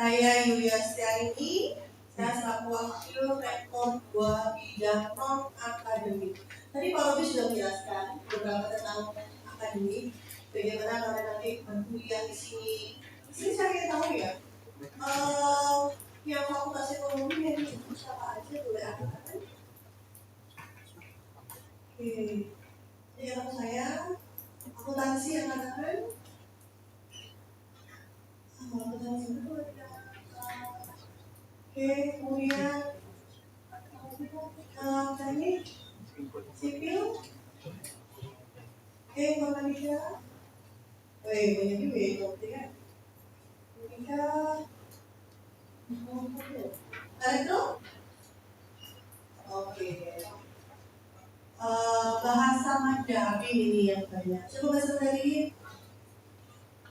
Saya Yulia Setiarini, saya selaku wakil rektor 2 bidang non-akademik. Tadi Pak Robi sudah menjelaskan beberapa tentang akademik, bagaimana kalian nanti berkuliah di sini. Di sini saya ingin tahu ya, yang fakultas ekonomi yang disebut siapa aja boleh aku katakan? Oke, jadi kalau saya akuntansi yang katakan, akuntansi itu oke, kemudian teknik sipil, informatika, banyak juga ya informatika, elektro, oke, bahasa Mandarin ini yang banyak. Coba bahasa Mandarin,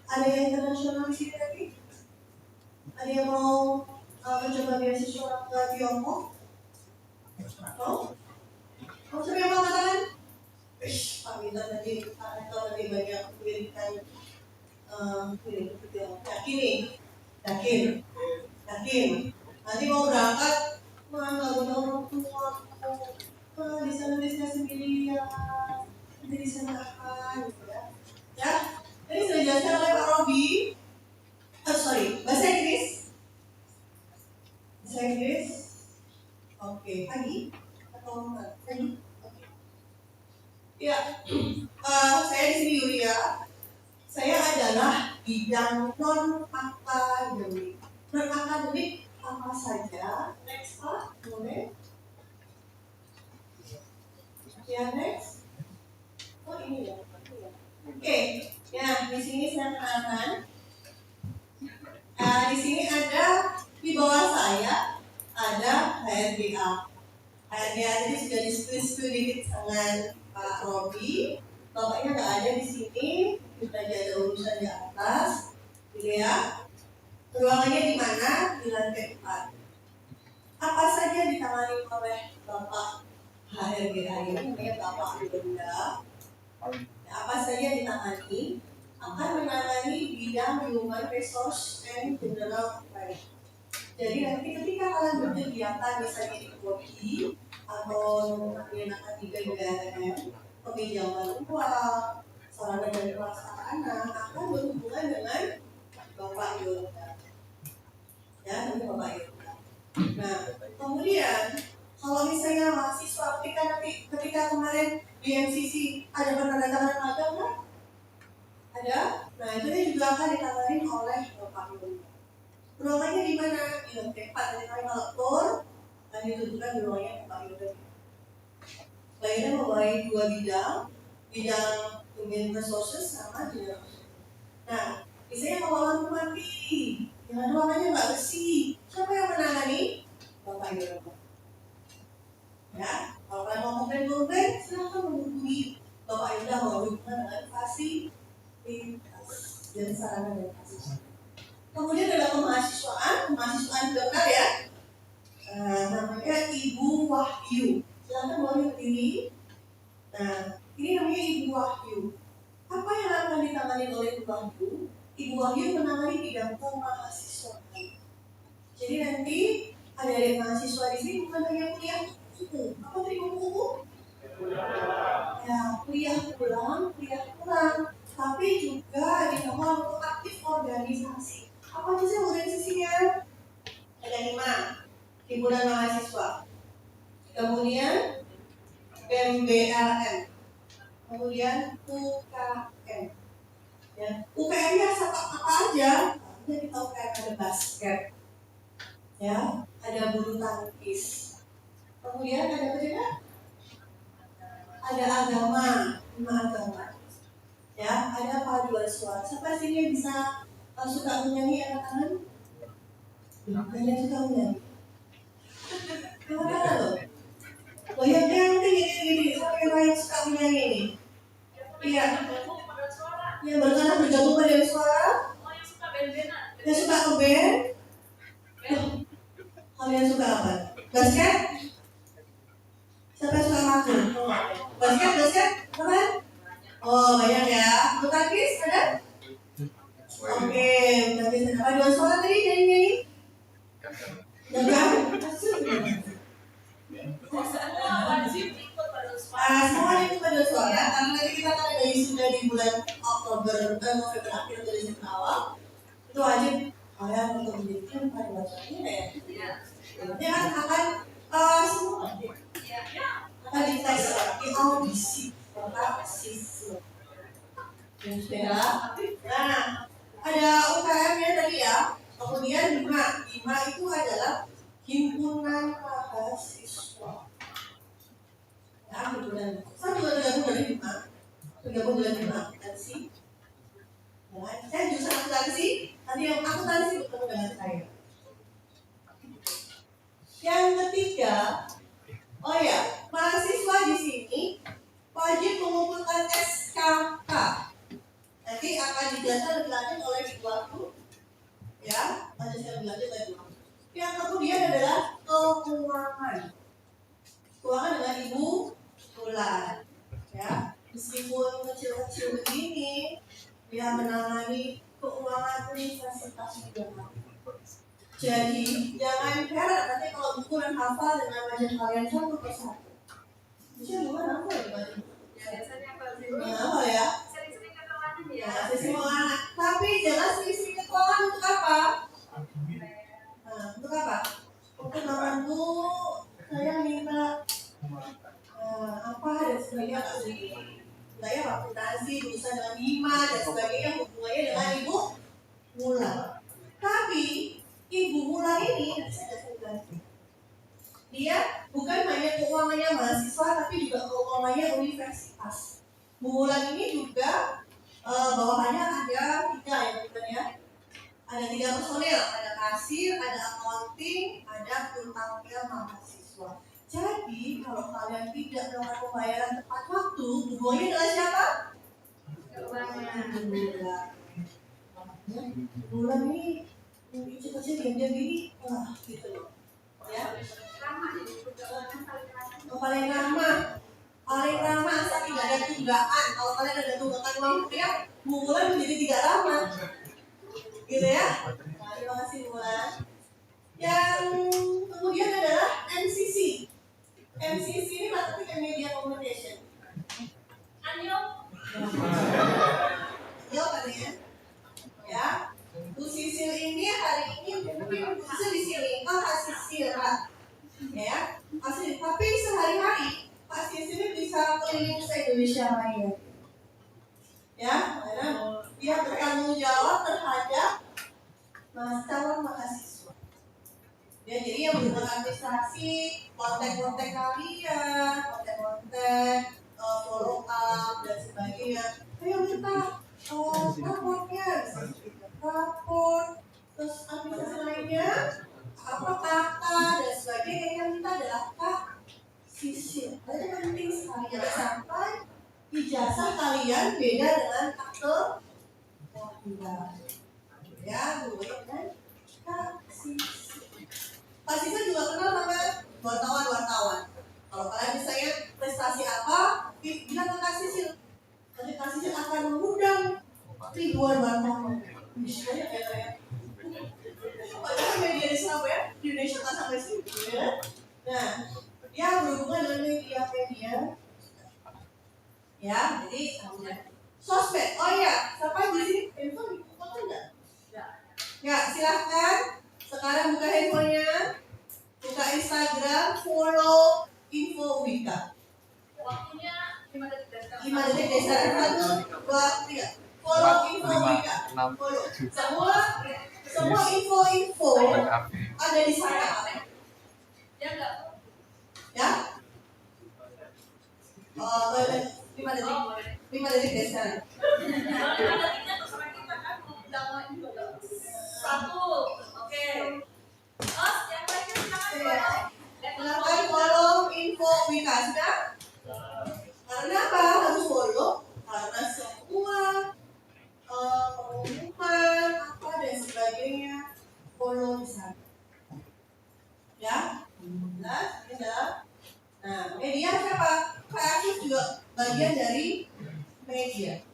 ada yang internasional di sini tadi? Ada yang mau mencoba beasiswa ke Tiongkok? Oh, siapa yang mau katakan? Pak Minta tadi, Pak Rektor tadi banyak memberikan yakin. Nanti mau berangkat, nggak punya orang tua, di sana sendirian, nanti di sana apa, gitu ya. Ya, tadi sudah dijelaskan oleh Pak Robi. Bahasa Inggris. Oke, pagi atau pagi? Ya, saya di sini Yulia. Saya adalah bidang non-akademik. Non-akademik apa saja? Next Pak, boleh? Ya, next. Oh ini ya. Oke, ya di sini saya kenalkan. Di sini ada di bawah saya ada HRDA. HRDA tadi sudah diskusi sedikit dengan Pak Robi. Bapaknya nggak ada di sini, kita ada urusan di atas, gitu ya. Ruangannya di mana? Di lantai 4. Apa saja ditangani oleh Bapak HRDA ini, namanya Bapak Benda. Apa saja ditangani? Akan menangani bidang human resource and general affairs. Jadi nanti ketika kalian berkegiatan misalnya di Kodi atau menggunakan di BBM, peminjaman uang, sarana dan prasarana akan berhubungan dengan Bapak Yoga. Ya, dengan Bapak Yoga. Nah, kemudian kalau misalnya mahasiswa ketika kemarin di MCC ada penandatanganan magang kan? Ada. Nah, itu juga akan ditangani oleh Bapak Yoga. Ruangannya di mana? Di lantai 4. Jadi kami melapor dan ditentukan di ruangannya Bapak Yoga. Lainnya memulai 2 bidang human resources sama general. Nah, misalnya kalau lampu mati, yang ruangannya nggak bersih, siapa yang menangani? Bapak Yoga. Ya, kalau kalian mau komplain, silahkan menghubungi Bapak Yoga menghubungkan dengan fasilitas dan sarana dan fasilitas. Kemudian dalam kemahasiswaan benar ya, namanya Ibu Wahyu. Silahkan boleh berdiri. Nah, ini namanya Ibu Wahyu. Apa yang akan ditangani oleh Ibu Wahyu? Ibu Wahyu menangani bidang kemahasiswaan. Jadi nanti adik-adik mahasiswa di sini bukan hanya kuliah buku. Apa tadi buku? Ya, kuliah pulang. Tapi juga dimohon untuk aktif organisasi. Apa aja sih organisasinya? Ada 5. Himpunan mahasiswa. Kemudian MBLM. Kemudian UKM. Ya, UKM-nya apa aja? Jadi kita UKM ada basket. Ya, ada bulu tangkis. Kemudian ada apa juga? Ada agama, 5 agama. Ya, ada paduan suara. Siapa sih yang bisa suka menyanyi anak-anak? Kalian suka menyanyi? Gimana loh? Yang gini. Siapa yang lain suka menyanyi ini? Iya. Yang bergabung pada suara? Yang suka band-bandan. Yang suka ke band? Kalian suka apa? Basket? Siapa yang suka makan? Basket? Teman? Oh, banyak ya. Bulu tangkis ada? Oke, bulu tangkis ada. Paduan suara tadi nyanyi? Jangan. Semua ikut pada suara karena nanti kita akan ada sudah di bulan Oktober, November akhir atau Desember awal. Itu wajib kalian untuk menjadikan pada bacanya ya. Dia akan semua akan dites di audisi tentang siswa. Nah, ada UKM ya tadi ya. Kemudian 5 itu adalah himpunan mahasiswa. Ya, himpunan. Saya juga tergabung dari 5 akuntansi. Saya jurusan akuntansi. Nanti yang akuntansi bertemu dengan saya. Yang ketiga, mahasiswa di sini wajib mengumpulkan SKK. Nanti akan dijelaskan lebih lanjut oleh Ibu aku, ya, lanjutkan lebih lanjut oleh Ibu aku. Yang kemudian adalah keuangan dengan Ibu Bulan, ya. Meskipun kecil-kecil begini, dia menangani keuangan universitas juga. Jadi jangan heran nanti kalau buku dan hafal dengan wajah kalian satu persatu. Bisa gimana apa ya? Biasanya apa ya? Sering-sering keuangan ya. Sering keuangan. Tapi jangan sering-sering keuangan untuk apa? Untuk apa? Untuk membantu saya minta apa dan sebagainya nggak sih? Saya akuntansi, berusaha dengan 5 dan sebagainya hubungannya dengan Ibu Bulan. Tapi Ibu Bulan ini dia bukan hanya keuangannya mahasiswa tapi juga keuangannya universitas. Bu Bulan ini juga bawahannya ada 3 ya teman-teman ya. Ada 3 personel, ada kasir, ada accounting, ada kuntangan mahasiswa. Jadi kalau kalian tidak melakukan pembayaran tepat waktu, hubungannya dengan siapa? Bulan ini kecil-kecil diam-diam gini, gitu loh. Ya. Paling lama asal tidak ada tunggakan. Kalau kalian ada tunggakan uang rupiah, bulan menjadi tidak lama. Gitu ya. Terima kasih Bulan. Yang kemudian adalah MCC. MCC ini maksudnya media communication. Anyo katanya. Ya. Bu Sisil ini hari ini mungkin Bu Sisil di sini. Kak Sisil, Kak. Ya. Tapi sehari-hari Pak Sisil ini bisa keliling se-Indonesia Raya. Ya, karena dia bertanggung jawab terhadap calon mahasiswa. Ya, jadi yang berhubungan administrasi, kontak-kontak kalian, kontak-kontak, follow up dan sebagainya. Ayo minta raportnya, rapor, terus administrasi lainnya, apa kata dan sebagainya. Yang minta adalah Kak Sisil. Itu penting sekali jangan sampai ijazah kalian beda dengan akte kelahiran. Ya, Bu, kan Kak Sisil. Kak Sisil juga kenal sama wartawan. Kalau kalian misalnya prestasi apa, bilang ke Kak Sisil. Nanti Kak Sisil akan mengundang ribuan wartawan. Misalnya kayak padahal media di Surabaya, di Indonesia tak sampai situ ya. Nah, yang berhubungan dengan media. Ya, jadi sosmed. Oh iya, siapa di sini handphone foto enggak? Ya, silahkan. Sekarang buka handphonenya, buka Instagram, follow info Wika. Waktunya 5 detik. 5 detik dasar. 1, 2, 3. Follow info Wika. Follow. Semua info ada di sana. Ya enggak? Ya? 5 detik dasar. 5 detiknya terserah kita kan mau bilang juga. 1, oke. Terus yang lainnya Silakan follow info Wika sudah? Karena apa harus follow? Karena semua pengumuman apa dan sebagainya follow di sana. Ya, jelas? Nah, media siapa? Kreatif juga bagian dari media.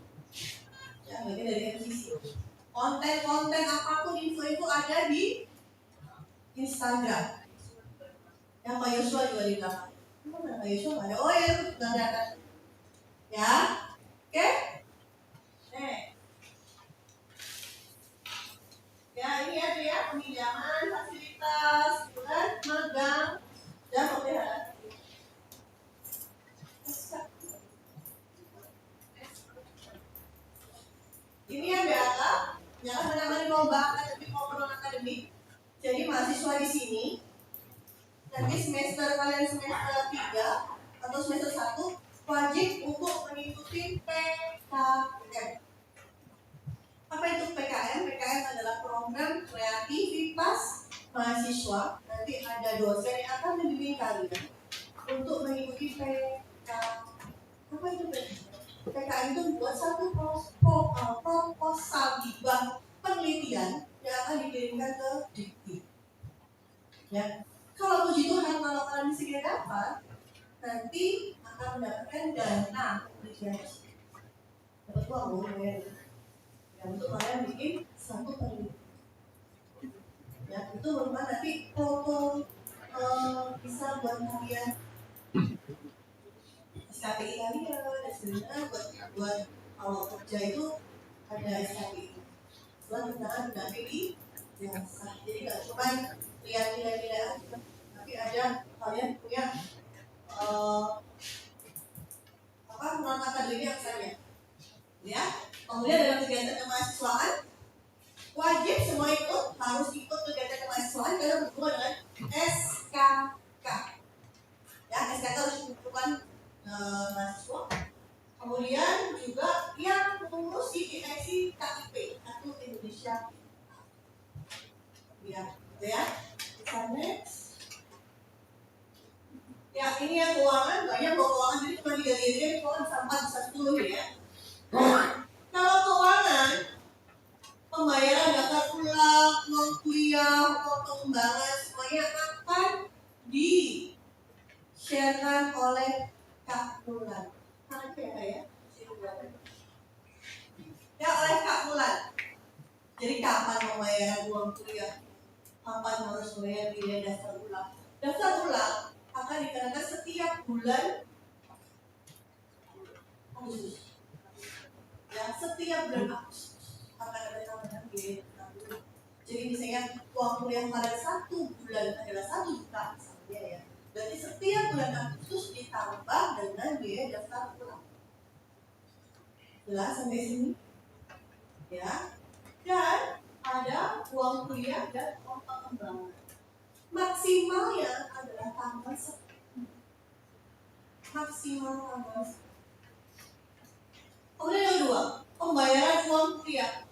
Ya, bagian dari MCC. Konten-konten apapun info itu ada di Instagram. Yang Pak Yosua juga di belakang. Mana Pak Yosua nggak ada? Oh ya, sudah ada. Ya, oke. Ya ini ya tuh ya, peminjaman fasilitas, gitu kan, magang, dan pemeliharaan. Ini yang BAK, jangan menangani lomba akademik maupun akademik. Jadi mahasiswa di sini nanti semester kalian semester 3 atau semester 1 wajib untuk mengikuti PKM. Apa itu PKM? PKM adalah program kreativitas mahasiswa. Nanti ada dosen yang akan membimbing kalian untuk mengikuti PKM. Apa itu PKM? PKM itu membuat satu proposal gibah penelitian yang akan dikirimkan ke Dikti. Ya, kalau puji Tuhan kalau kalian bisa dapat, nanti akan mendapatkan dana penelitian. Dapat uang ya, untuk kalian bikin satu penelitian. Ya, itu merupakan nanti foto bisa buat kalian SKPI kalian dan sebenarnya buat kalau kerja itu ada SKPI. Buat tentang pendampingi yang sah. Jadi nggak cuma lihat nilai-nilai aja, tapi ada kalian punya non akademik yang saya. Ya, kemudian dalam kegiatan kemahasiswaan wajib semua harus ikut kegiatan kemahasiswaan karena berhubungan dengan SKK. Ya, SKK harus ditentukan mahasiswa. Kemudian juga yang mengurus direksi KIP atau Indonesia. Ya, ya. Next. Ya, ini yang keuangan, banyak keuangan jadi cuma 3 gini, keuangan sampai bisa 10 ya. Kalau keuangan, pembayaran daftar ulang, uang kuliah, uang pengembangan, semuanya akan di-sharekan oleh Kak Mulan. Nanti ya? Ya, oleh Kak Mulan. Jadi kapan pembayaran uang kuliah? Kapan harus membayar biaya daftar ulang? Daftar ulang akan dikenakan setiap bulan Agustus. Ya, setiap bulan Agustus akan ada tambahan biaya daftar ulang. Jadi misalnya uang kuliah pada 1 bulan adalah 1 juta misalnya ya. Berarti setiap bulan Agustus ditambah dengan biaya daftar ulang. Jelas sampai sini? Ya. Dan ada uang kuliah dan uang pengembangan. Maksimalnya adalah tanggal 10. Maksimal tanggal 10. Kemudian yang kedua, pembayaran uang kuliah.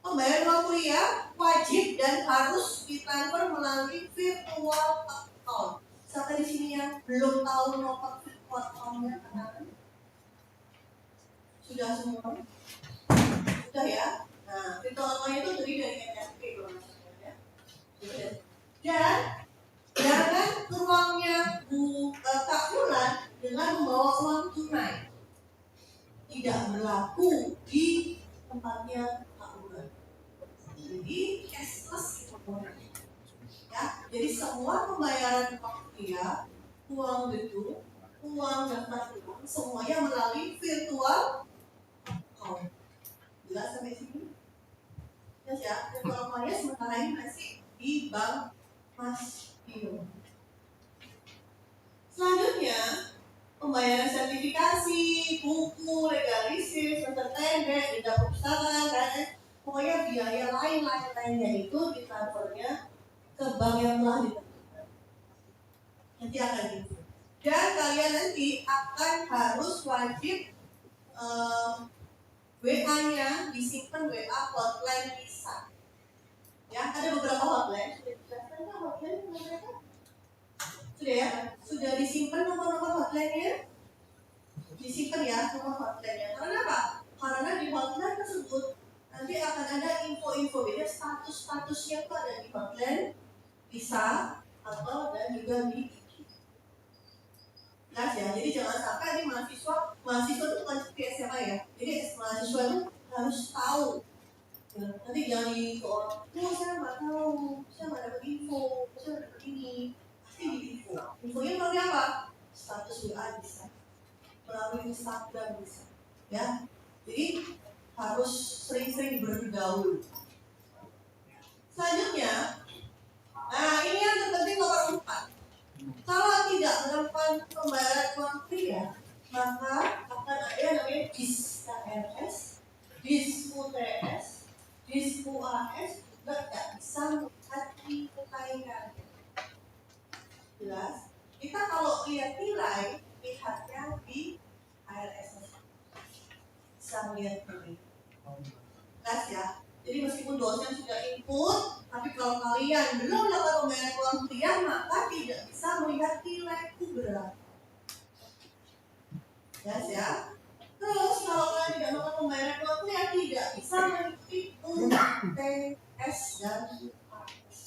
Pembayaran uang kuliah wajib dan harus ditransfer melalui virtual account. Sampai di sini yang belum tahu nomor virtual account-nya kan? Sudah semua? Sudah ya? Nah, virtual account itu terdiri dari NFP kalau maksudnya ya. Dan jangan ke ruangnya Kak Mulan dengan membawa uang tunai. Tidak berlaku di tempatnya Kak Mulan. Jadi cashless ya. Jadi semua pembayaran uang kuliah, uang gedung, uang daftar uang, semuanya melalui virtual account. Jelas sampai sini? Jelas ya. Virtual account-nya sementara ini masih di bank Mas Bino. Selanjutnya, pembayaran sertifikasi, buku, legalisis, entertainment, denda perpustakaan, dan pokoknya biaya lainnya itu ditransfernya ke bank yang telah ditentukan. Nanti akan gitu. Dan kalian nanti akan harus wajib WA-nya disimpan WA hotline bisa. Ya, ada beberapa hotline. Sudah dijelaskan nggak hotline mereka? Sudah ya? Sudah disimpan nomor-nomor hotline-nya? Disimpan ya nomor hotline-nya. Karena apa? Karena di hotline tersebut nanti akan ada info-info beda status-statusnya itu ada di hotline bisa atau dan juga di jelas ya. Jadi jangan sampai ini mahasiswa itu bukan seperti SMA ya. Jadi mahasiswa itu harus tahu. Nanti jangan di orang, saya nggak tahu, saya nggak dapat info, saya dapat ini, pasti di info. Infonya melalui apa? Status WA bisa, melalui Instagram bisa, ya. Jadi harus sering-sering bergaul. Selanjutnya, nah ini yang terpenting nomor 4. Kalau tidak melakukan pembayaran uang pria, maka akan ada yang namanya DIS-KRS, DIS-UTS, DIS-UAS juga tidak bisa melihat nilai kalian. Jelas? Kita kalau lihat nilai, lihatnya di ARS. Bisa melihat nilai. Jelas ya? Jadi meskipun dosen sudah input, tapi kalau kalian belum melakukan pembayaran uang kuliah, maka tidak bisa melihat nilai itu berapa. Jelas ya? Terus kalau kalian tidak melakukan pembayaran uang kuliah, tidak bisa mengikuti UTS dan UAS.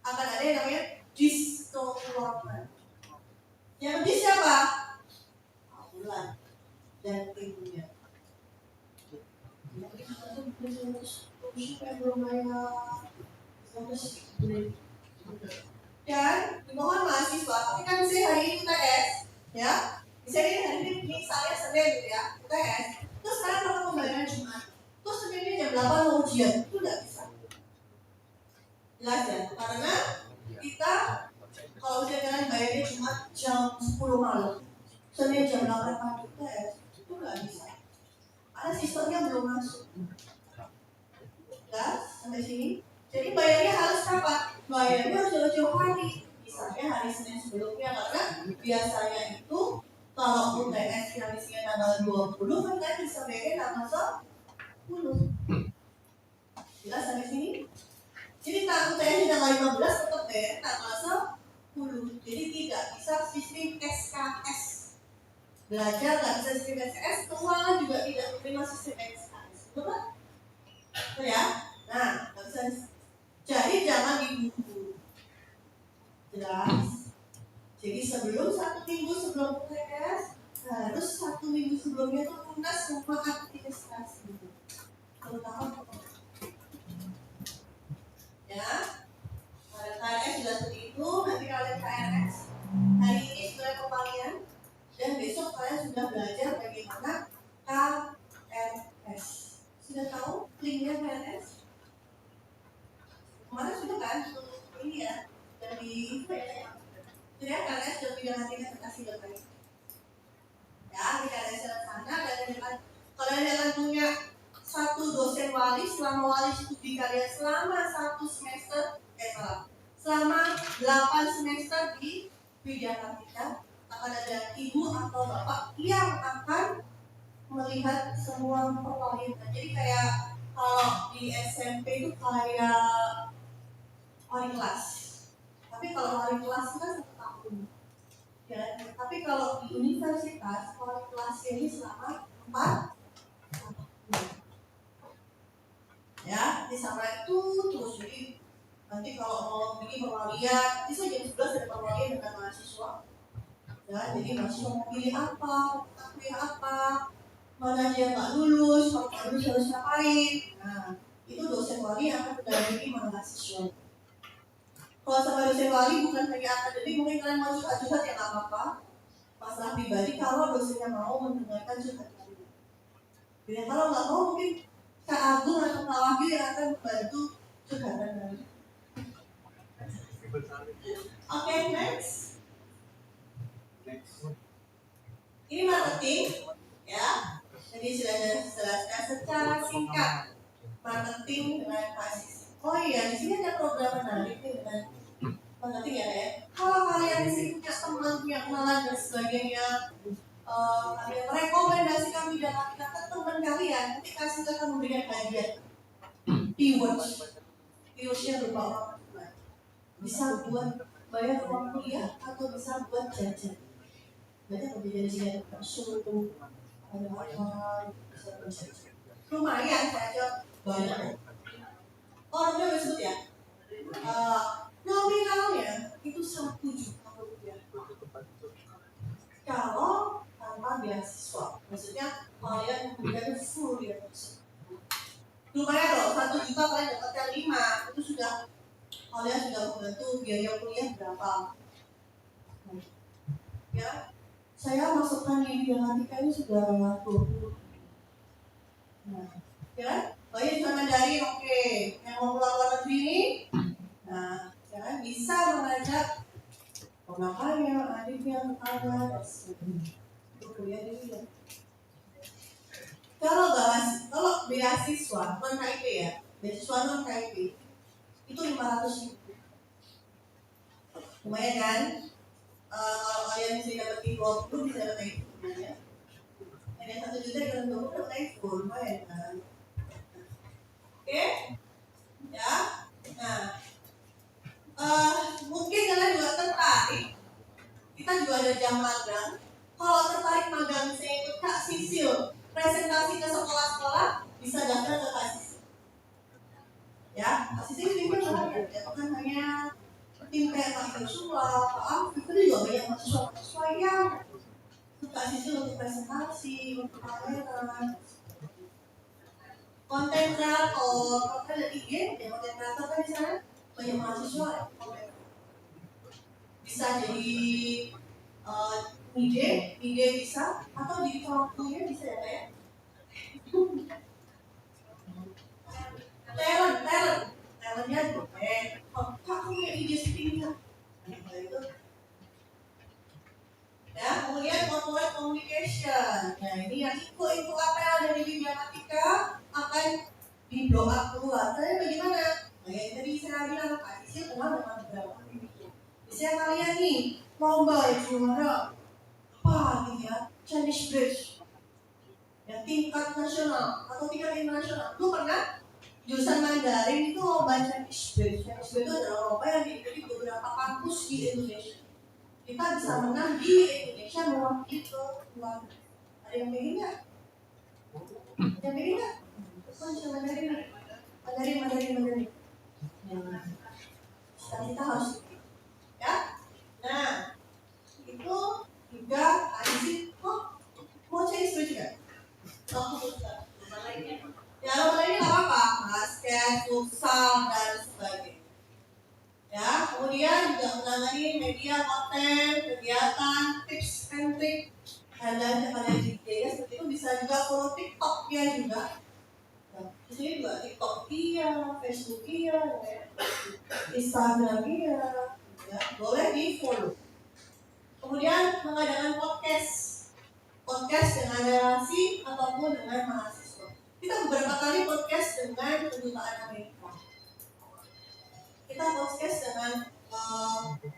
Akan ada yang namanya disko keuangan. Yang lebih siapa? Bulan dan timnya. Dan dimohon mahasiswa, tapi kan saya hari ini UTS, ya. Misalnya hari ini saya Senin gitu ya, UTS. Terus sekarang kalau pembayaran Jumat, terus Seninnya jam 8 mau ujian, itu nggak bisa. Jelas ya, karena kita kalau misalnya kalian bayarnya Jumat jam 10 malam, Senin jam 8 pagi UTS, itu nggak bisa. Karena sistemnya belum masuk. Jelas sampai sini. Jadi bayarnya harus kapan? Bayarnya harus jauh-jauh hari. Misalnya hari Senin sebelumnya, karena biasanya itu kalau UTS yang isinya tanggal 20 kan kalian bisa bayarnya tanggal 10. Jelas sampai sini? Jadi UTS tanggal 15 tetap bayar tanggal 10. Jadi tidak bisa sistem SKS. Belajar nggak bisa sistem SKS, keuangan juga tidak menerima sistem SKS. Betul kan? Betul ya? Nah, nggak bisa. Jadi jangan diburu. Jelas. Jadi sebelum 1 minggu sebelum UTS, harus 1 minggu sebelumnya itu lunas semua administrasi. Terutama ya, pada KRS sudah seperti itu. Nanti kalian KRS hari ini sudah kembalian dan besok kalian sudah belajar bagaimana KRS. Sudah tahu linknya KRS? Kemarin sudah kan ini ya dari ya KRS sudah bidang administrasi terkait. Ya, kita ada sana dan kalian akan punya 1 dosen wali selama wali studi kalian selama 1 semester selama 8 semester di bidang kita akan ada ibu atau bapak yang akan melihat semua perwalian. Jadi kayak kalau di SMP itu kayak wali kelas, tapi kalau wali kelas itu kan 1 tahun ya. Tapi kalau di universitas wali kelas ini selama 4 ya, di sana itu terus. Jadi nanti kalau mau bikin perwalian, nanti saya jam 11 ada perwalian dengan mahasiswa ya. Jadi mahasiswa mau pilih apa, pilih apa, mana aja yang nggak lulus, kalau nggak lulus harus ngapain. Nah, itu dosen wali yang akan mendampingi mahasiswa. Kalau sama dosen wali bukan hanya akademik, mungkin kalian mau curhat-curhat ya nggak apa-apa, masalah pribadi kalau dosennya mau mendengarkan curhatan. Bila kalau nggak mau, mungkin Kak Agung atau Kak Wahyu yang akan membantu curhatan kalian. Oke, next. Ini marketing, ya. Jadi sudah dijelaskan secara singkat marketing dengan basis. Oh iya, di sini ada program menarik nih dengan marketing ya. Kalau kalian di sini punya teman, punya kenalan dan sebagainya, kalian rekomendasikan bidang kita ke teman kalian, nanti kasih akan memberikan hadiah. Keywordnya berupa uang. Bisa buat bayar uang kuliah atau bisa buat jajan. Banyak berbeda di sini, ada suruh, ada apa, bisa buat jajan. Lumayan saja banyak. Oh, udah disebut ya. Nominalnya itu 1 juta rupiah. Kalau tanpa beasiswa, maksudnya kalian memberikan full beasiswa. Lumayan loh, 1 juta kalian dapatkan 5, itu sudah kalian sudah membantu biaya kuliah berapa? Ya, saya masukkan di Biomatika ini sudah 20. Nah, ya, baik bisa Mandarin, oke. Yang mau pulang luar negeri ini, nah, ya, bisa mengajak ponakannya, adiknya, tetangga, untuk kuliah di sini. Kalau beasiswa non KIP ya, beasiswa non KIP itu 500.000. Lumayan kan? Kalau kalian bisa dapetin 20 bisa dapetin itu ya. Yang 1 juta dengan 20 dapetin full, lumayan kan? Oke? Ya. Nah, mungkin kalian juga tertarik. Kita juga ada jam magang. Kalau tertarik magang, saya ikut Kak Sisil presentasi ke sekolah-sekolah, bisa daftar ke Kak Sisil. Ya, Kak Sisil ini banyak ya, bukan hanya tim kayak Pak Joshua, Pak Afif, itu juga banyak mahasiswa yang Kak Sisil untuk presentasi, untuk pameran, konten kreator, konten dari IG, ya konten kreator kan di sana banyak mahasiswa ya, bisa jadi ide bisa, atau di waktunya bisa ya kayak talentnya kak punya ide seperti itu ya. Kemudian corporate communication, nah ini yang info apa yang ada di Biomatika akan di blow up keluar. Tapi bagaimana? Nah, yang tadi saya bilang Kak Isil kenal dengan beberapa misalnya kalian nih lomba juara apa gitu ya, Chinese Bridge ya, tingkat nasional atau tingkat internasional. Lu pernah jurusan Mandarin itu lomba Chinese Bridge. Chinese Bridge itu adalah lomba yang diikuti beberapa kampus di Indonesia. Kita bisa menang di Indonesia mewakili ke luar. Ada yang pengen nggak? Yang pengen nggak? Bisa Mandarin. Kita harus ya. Nah, itu juga anjing kok mau Chinese Bridge nggak? Ya, lomba ini nggak apa-apa, basket, futsal, dan sebagainya. Ya, kemudian juga menangani media konten, kegiatan, tips and trik, dan lain kalian juga seperti itu. Bisa juga follow TikTok-nya juga. Di sini juga TikTok iya, Facebook iya, Instagram iya, ya, boleh di follow. Kemudian mengadakan podcast dengan relasi ataupun dengan mahasiswa. Kita beberapa kali podcast dengan kedutaan Amerika. Kita podcast dengan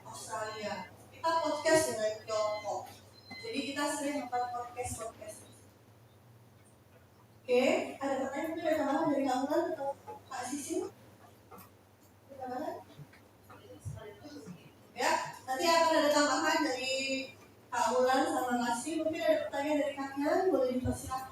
Australia. Kita podcast dengan Tiongkok. Jadi kita sering melakukan podcast. Oke, ada pertanyaan mungkin ada tambahan dari kamu atau Kak Sisil? Tambahan? Ya, nanti akan ada tambahan dari Kak Ulan sama Kasih. Mungkin ada pertanyaan dari kalian, boleh dipersilakan.